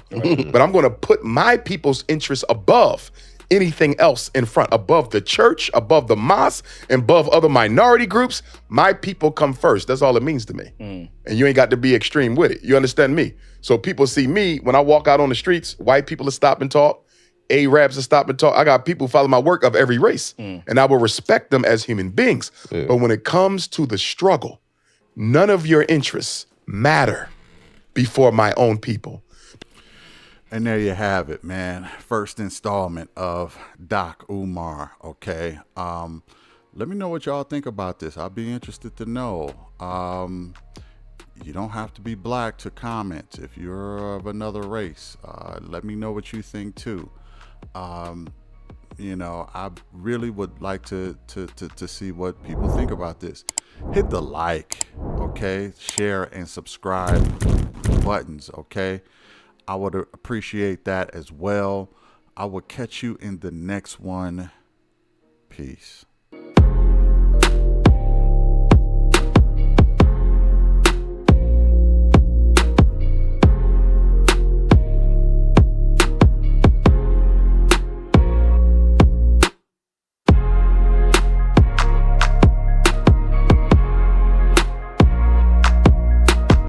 But I'm going to put my people's interests above anything else in front, above the church, above the mosque, and above other minority groups. My people come first. That's all it means to me. And you ain't got to be extreme with it. You understand me? So people see me when I walk out on the streets, white people will stop and talk. Arabs will stop and talk. I got people who follow my work of every race, and I will respect them as human beings. But when it comes to the struggle, none of your interests matter before my own people. And there you have it, man. First installment of Doc Umar. Okay. Let me know what y'all think about this. I'll be interested to know. You don't have to be black to comment. If you're of another race, let me know what you think too. You know, I really would like to see what people think about this. Hit the like, okay? Share and subscribe buttons, okay? I would appreciate that as well. I will catch you in the next one. Peace.